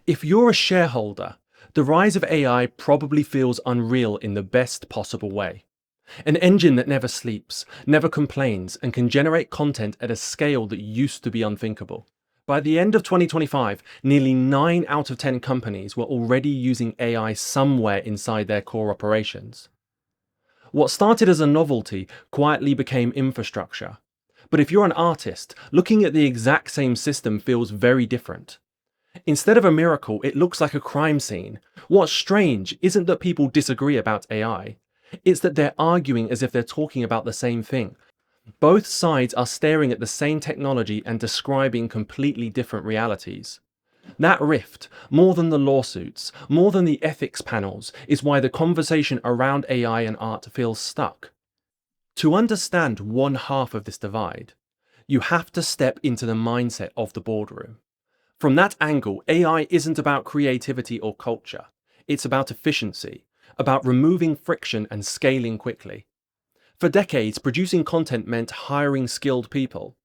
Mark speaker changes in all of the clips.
Speaker 1: If you're a shareholder, the rise of AI probably feels unreal in the best possible way. An engine that never sleeps, never complains, and can generate content at a scale that used to be unthinkable. By the end of 2025, nearly 9 out of 10 companies were already using AI somewhere inside their core operations. What started as a novelty quietly became infrastructure. But if you're an artist, looking at the exact same system feels very different. Instead of a miracle, it looks like a crime scene. What's strange isn't that people disagree about AI, it's that they're arguing as if they're talking about the same thing. Both sides are staring at the same technology and describing completely different realities. That rift, more than the lawsuits, more than the ethics panels, is why the conversation around AI and art feels stuck. To understand one half of this divide, you have to step into the mindset of the boardroom. From that angle, AI isn't about creativity or culture. It's about efficiency, about removing friction and scaling quickly. For decades, producing content meant hiring skilled people.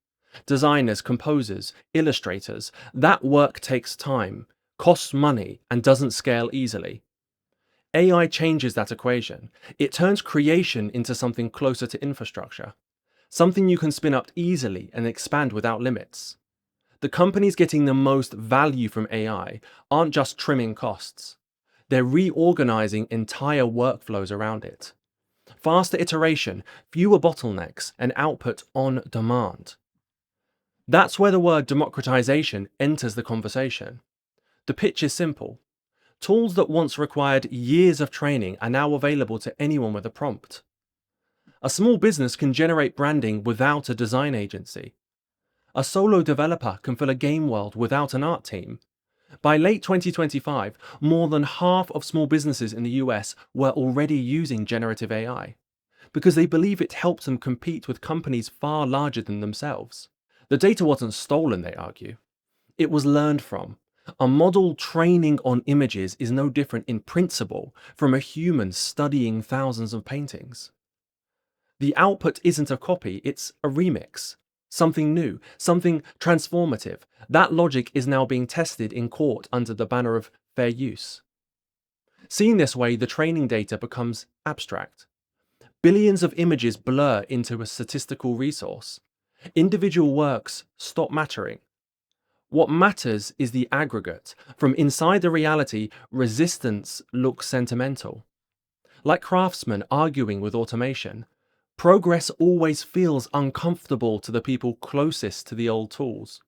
Speaker 1: Designers, composers, illustrators. That work takes time, costs money, and doesn't scale easily. AI changes that equation. It turns creation into something closer to infrastructure, something you can spin up easily and expand without limits. The companies getting the most value from AI aren't just trimming costs. They're reorganizing entire workflows around it. Faster iteration, fewer bottlenecks, and output on demand. That's where the word democratization enters the conversation. The pitch is simple. Tools that once required years of training are now available to anyone with a prompt. A small business can generate branding without a design agency. A solo developer can fill a game world without an art team. By late 2025, more than half of small businesses in the US were already using generative AI because they believe it helps them compete with companies far larger than themselves. The data wasn't stolen, they argue. It was learned from. A model training on images is no different in principle from a human studying thousands of paintings. The output isn't a copy, it's a remix. Something new, something transformative. That logic is now being tested in court under the banner of fair use. Seen this way, the training data becomes abstract. Billions of images blur into a statistical resource. Individual works stop mattering. What matters is the aggregate. From inside the reality, resistance looks sentimental. Like craftsmen arguing with automation, progress always feels uncomfortable to the people closest to the old tools.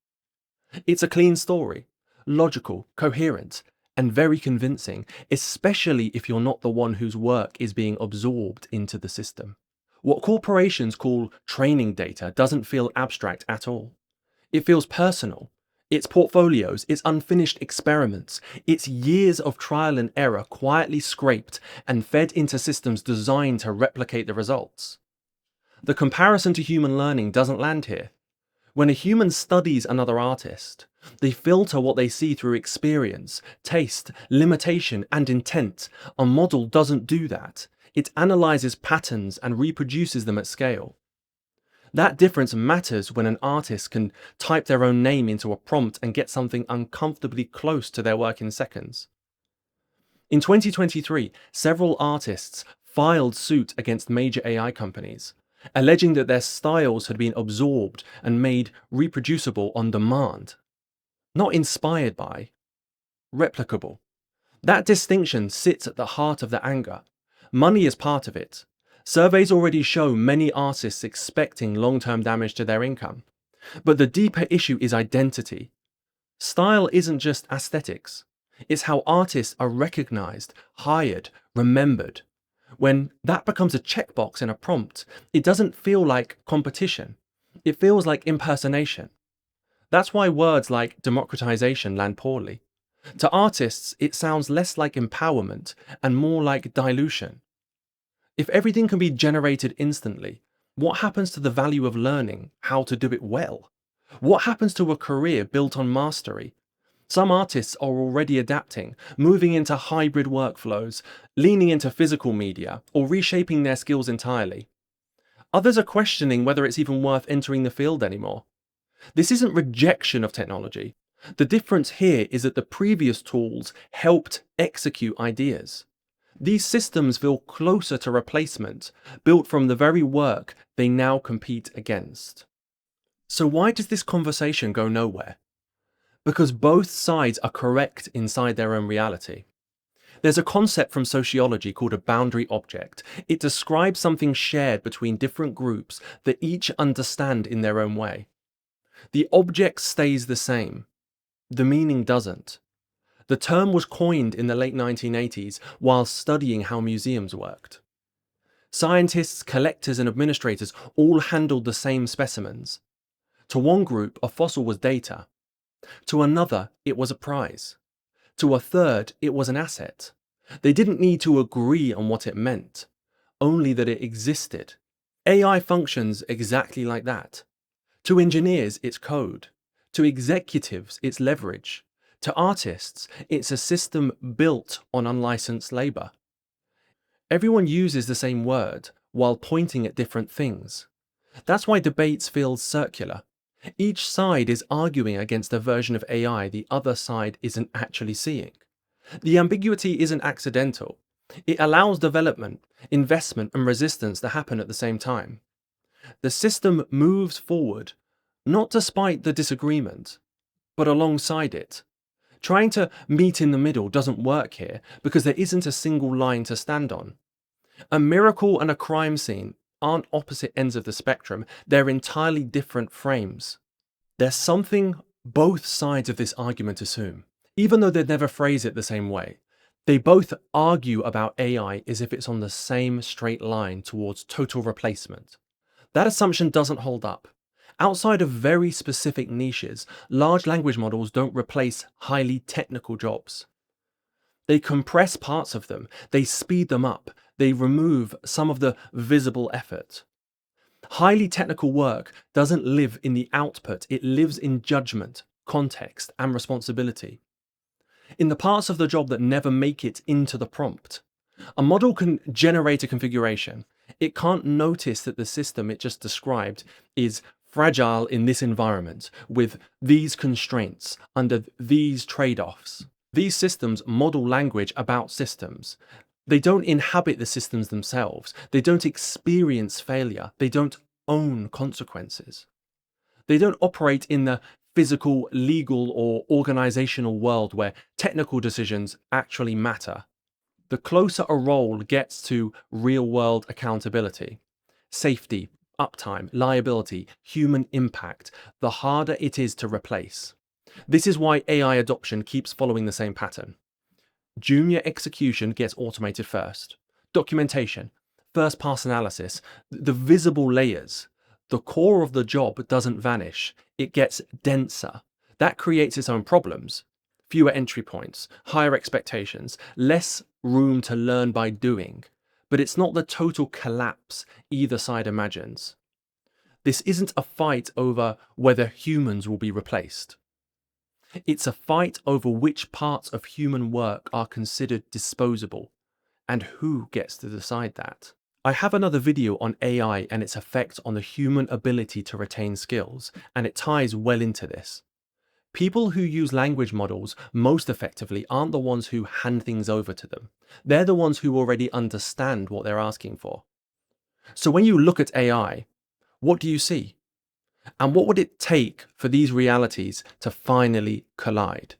Speaker 1: It's a clean story, logical, coherent, and very convincing, especially if you're not the one whose work is being absorbed into the system. What corporations call training data doesn't feel abstract at all. It feels personal. It's portfolios, it's unfinished experiments, it's years of trial and error quietly scraped and fed into systems designed to replicate the results. The comparison to human learning doesn't land here. When a human studies another artist, they filter what they see through experience, taste, limitation, and intent. A model doesn't do that. It analyzes patterns and reproduces them at scale. That difference matters when an artist can type their own name into a prompt and get something uncomfortably close to their work in seconds. In 2023, several artists filed suit against major AI companies, alleging that their styles had been absorbed and made reproducible on demand. Not inspired by, replicable. That distinction sits at the heart of the anger. Money is part of it. Surveys already show many artists expecting long-term damage to their income. But the deeper issue is identity. Style isn't just aesthetics. It's how artists are recognized, hired, remembered. When that becomes a checkbox in a prompt, it doesn't feel like competition. It feels like impersonation. That's why words like democratization land poorly. To artists, it sounds less like empowerment and more like dilution. If everything can be generated instantly, what happens to the value of learning how to do it well? What happens to a career built on mastery? Some artists are already adapting, moving into hybrid workflows, leaning into physical media, or reshaping their skills entirely. Others are questioning whether it's even worth entering the field anymore. This isn't rejection of technology. The difference here is that the previous tools helped execute ideas. These systems feel closer to replacement, built from the very work they now compete against. So why does this conversation go nowhere? Because both sides are correct inside their own reality. There's a concept from sociology called a boundary object. It describes something shared between different groups that each understand in their own way. The object stays the same. The meaning doesn't. The term was coined in the late 1980s while studying how museums worked. Scientists, collectors, and administrators all handled the same specimens. To one group, a fossil was data. To another, it was a prize. To a third, it was an asset. They didn't need to agree on what it meant, only that it existed. AI functions exactly like that. To engineers, it's code. To executives, it's leverage. To artists, it's a system built on unlicensed labor. Everyone uses the same word while pointing at different things. That's why debates feel circular. Each side is arguing against a version of AI the other side isn't actually seeing. The ambiguity isn't accidental. It allows development, investment, and resistance to happen at the same time. The system moves forward, not despite the disagreement, but alongside it. Trying to meet in the middle doesn't work here because there isn't a single line to stand on. A miracle and a crime scene aren't opposite ends of the spectrum, they're entirely different frames. There's something both sides of this argument assume, even though they'd never phrase it the same way. They both argue about AI as if it's on the same straight line towards total replacement. That assumption doesn't hold up. Outside of very specific niches, large language models don't replace highly technical jobs. They compress parts of them, they speed them up, they remove some of the visible effort. Highly technical work doesn't live in the output, it lives in judgment, context, and responsibility. In the parts of the job that never make it into the prompt, a model can generate a configuration. It can't notice that the system it just described is fragile in this environment, with these constraints, under these trade-offs. These systems model language about systems. They don't inhabit the systems themselves. They don't experience failure. They don't own consequences. They don't operate in the physical, legal, or organizational world where technical decisions actually matter. The closer a role gets to real-world accountability, safety, uptime, liability, human impact, the harder it is to replace. This is why AI adoption keeps following the same pattern. Junior execution gets automated first. Documentation, first pass analysis, the visible layers. The core of the job doesn't vanish, it gets denser. That creates its own problems. Fewer entry points, higher expectations, less room to learn by doing. But it's not the total collapse either side imagines. This isn't a fight over whether humans will be replaced. It's a fight over which parts of human work are considered disposable, and who gets to decide that. I have another video on AI and its effect on the human ability to retain skills, and it ties well into this. People who use language models most effectively aren't the ones who hand things over to them. They're the ones who already understand what they're asking for. So when you look at AI, what do you see? And what would it take for these realities to finally collide?